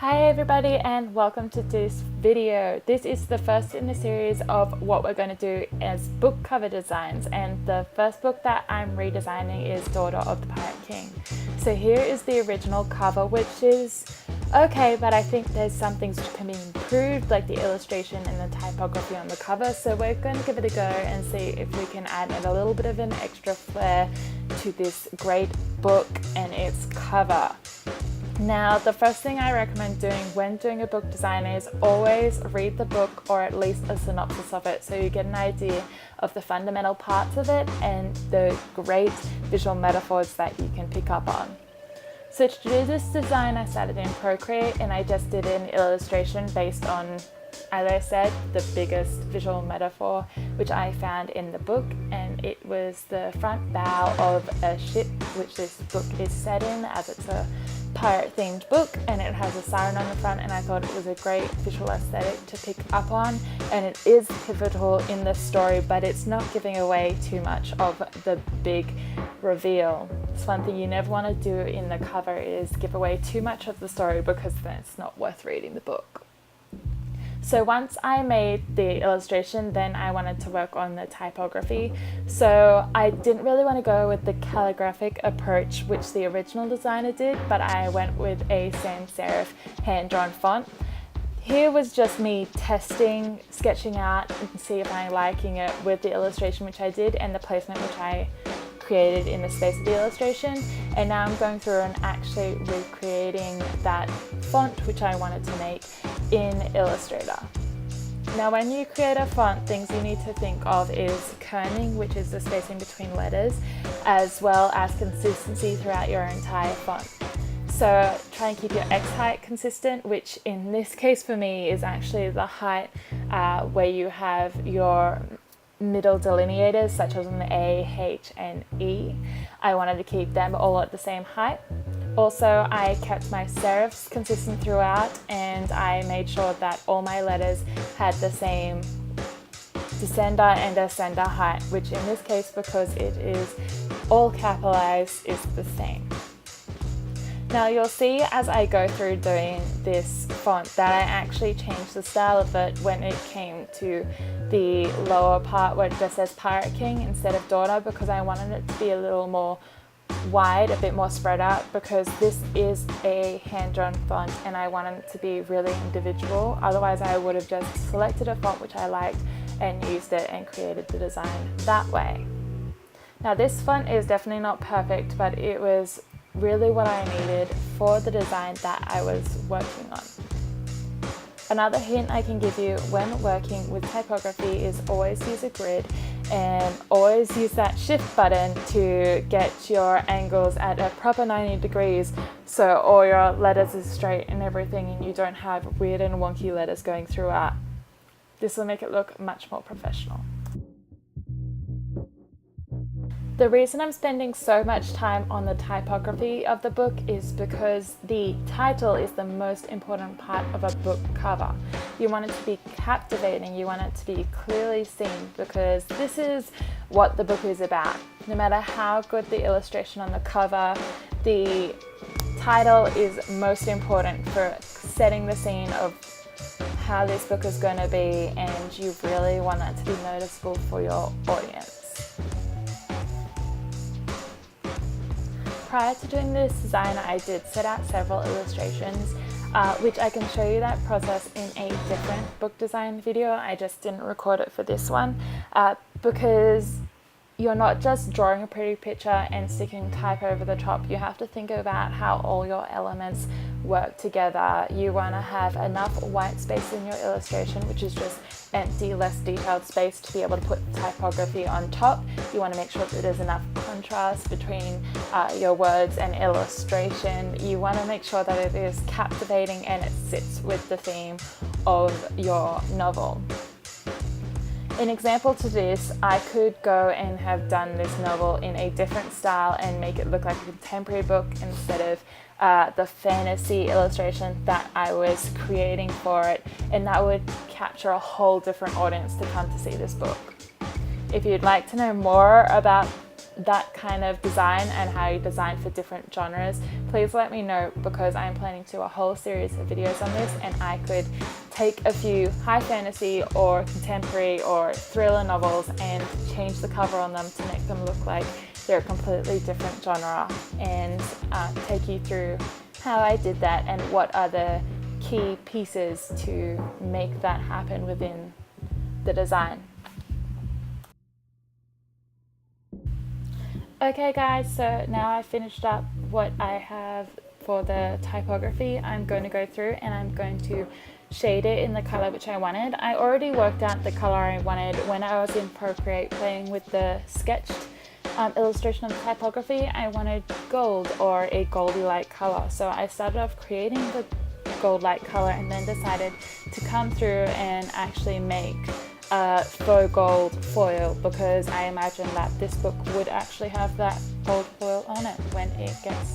Hi everybody and welcome to this video. This is the first in a series of what we're going to do as book cover designs, and the first book that I'm redesigning is Daughter of the Pirate King. So here is the original cover, which is okay, but I think there's some things which can be improved, like the illustration and the typography on the cover. So we're going to give it a go and see if we can add a little bit of an extra flair to this great book and its cover. Now, the first thing I recommend doing when doing a book design is always read the book, or at least a synopsis of it, so you get an idea of the fundamental parts of it and the great visual metaphors that you can pick up on. So to do this design, I started in Procreate and I just did an illustration based on, as I said, the biggest visual metaphor which I found in the book, and it was the front bow of a ship which this book is set in, as it's a pirate themed book and it has a siren on the front, and I thought it was a great visual aesthetic to pick up on, and it is pivotal in the story, but it's not giving away too much of the big reveal. It's one thing you never want to do in the cover is give away too much of the story, because then it's not worth reading the book. So once I made the illustration, then I wanted to work on the typography. So I didn't really want to go with the calligraphic approach which the original designer did, but I went with a sans serif hand-drawn font. Here was just me testing, sketching out and see if I'm liking it with the illustration which I did and the placement which I created in the space of the illustration, and now I'm going through and actually recreating that font which I wanted to make in Illustrator. Now when you create a font, things you need to think of is kerning, which is the spacing between letters, as well as consistency throughout your entire font. So try and keep your X height consistent, which in this case for me is actually the height where you have your middle delineators such as an A, H and E. I wanted to keep them all at the same height. Also, I kept my serifs consistent throughout, and I made sure that all my letters had the same descender and ascender height, which in this case, because it is all capitalized, is the same. Now you'll see as I go through doing this font that I actually changed the style of it when it came to the lower part where it just says Pirate King instead of Daughter, because I wanted it to be a little more wide, a bit more spread out, because this is a hand-drawn font and I wanted it to be really individual. Otherwise I would have just selected a font which I liked and used it and created the design that way. Now this font is definitely not perfect, but it was really what I needed for the design that I was working on. Another hint I can give you when working with typography is always use a grid, and always use that shift button to get your angles at a proper 90 degrees so all your letters are straight and everything, and you don't have weird and wonky letters going throughout. This will make it look much more professional. The reason I'm spending so much time on the typography of the book is because the title is the most important part of a book cover. You want it to be captivating, you want it to be clearly seen, because this is what the book is about. No matter how good the illustration on the cover, the title is most important for setting the scene of how this book is going to be, and you really want that to be noticeable for your audience. Prior to doing this design, I did set out several illustrations, which I can show you that process in a different book design video. I just didn't record it for this one, because you're not just drawing a pretty picture and sticking type over the top. You have to think about how all your elements work together. You want to have enough white space in your illustration, which is just empty, less detailed space, to be able to put typography on top. You want to make sure that there's enough contrast between your words and illustration. You want to make sure that it is captivating and it sits with the theme of your novel. An example to this, I could go and have done this novel in a different style and make it look like a contemporary book instead of the fantasy illustration that I was creating for it, and that would capture a whole different audience to come to see this book. If you'd like to know more about that kind of design and how you design for different genres, please let me know, because I'm planning to do a whole series of videos on this, and I could take a few high fantasy or contemporary or thriller novels and change the cover on them to make them look like they're a completely different genre, and take you through how I did that and what are the key pieces to make that happen within the design. Okay guys, so now I finished up what I have for the typography. I'm going to go through and I'm going to shade it in the color which I wanted. I already worked out the color I wanted when I was in Procreate playing with the sketched illustration of typography. I wanted gold, or a goldy-like color, so I started off creating the gold-like color and then decided to come through and actually make faux gold foil, because I imagine that this book would actually have that gold foil on it when it gets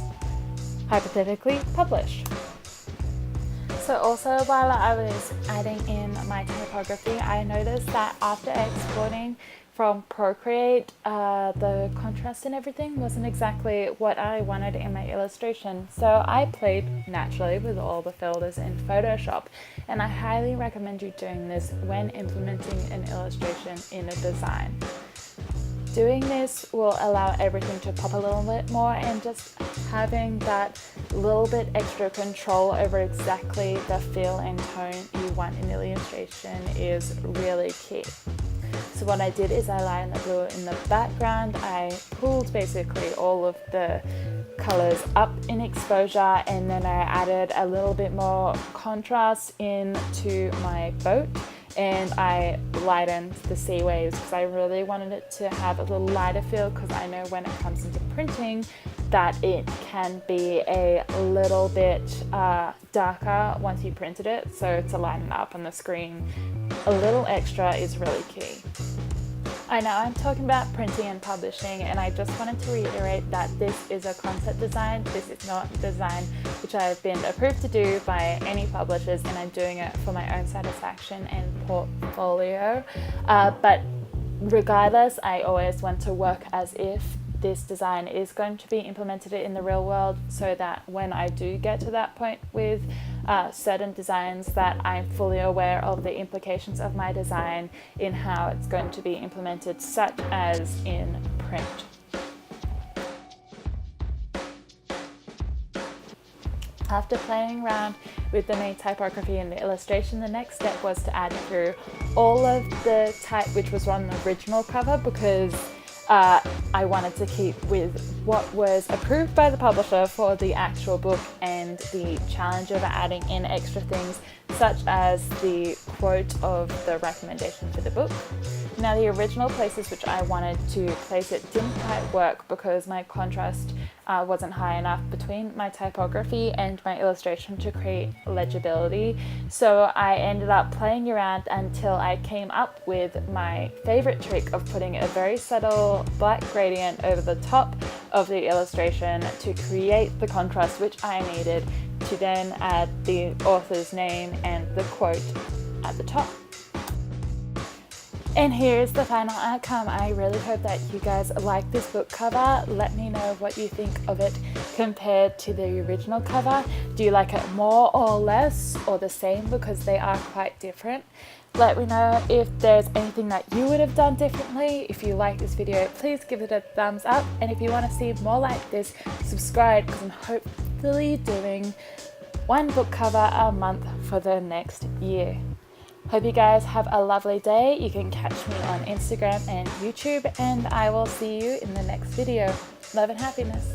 hypothetically published. So also, while I was adding in my typography, I noticed that after exporting from Procreate, the contrast and everything wasn't exactly what I wanted in my illustration. So I played naturally with all the filters in Photoshop, and I highly recommend you doing this when implementing an illustration in a design. Doing this will allow everything to pop a little bit more, and just having that little bit extra control over exactly the feel and tone you want in the illustration is really key. So what I did is I lined the blue in the background. I pulled basically all of the colors up in exposure, and then I added a little bit more contrast into my boat, and I lightened the sea waves because I really wanted it to have a little lighter feel, because I know when it comes into printing that it can be a little bit darker once you printed it. So to lighten up on the screen a little extra is really key. I know I'm talking about printing and publishing, and I just wanted to reiterate that this is a concept design. This is not design which I have been approved to do by any publishers, and I'm doing it for my own satisfaction and portfolio. But regardless, I always want to work as if this design is going to be implemented in the real world, so that when I do get to that point with certain designs, that I'm fully aware of the implications of my design in how it's going to be implemented, such as in print. After playing around with the main typography and the illustration, the next step was to add through all of the type which was on the original cover, because I wanted to keep with what was approved by the publisher for the actual book, and the challenge of adding in extra things such as the quote of the recommendation for the book. Now, the original places which I wanted to place it didn't quite work because my contrast wasn't high enough between my typography and my illustration to create legibility. So I ended up playing around until I came up with my favorite trick of putting a very subtle black gradient over the top of the illustration to create the contrast which I needed to then add the author's name and the quote at the top. And here's the final outcome. I really hope that you guys like this book cover. Let me know what you think of it compared to the original cover. Do you like it more or less, or the same, because they are quite different? Let me know if there's anything that you would have done differently. If you like this video, please give it a thumbs up. And if you want to see more like this, subscribe, because I'm hopefully doing one book cover a month for the next year. Hope you guys have a lovely day. You can catch me on Instagram and YouTube, and I will see you in the next video. Love and happiness.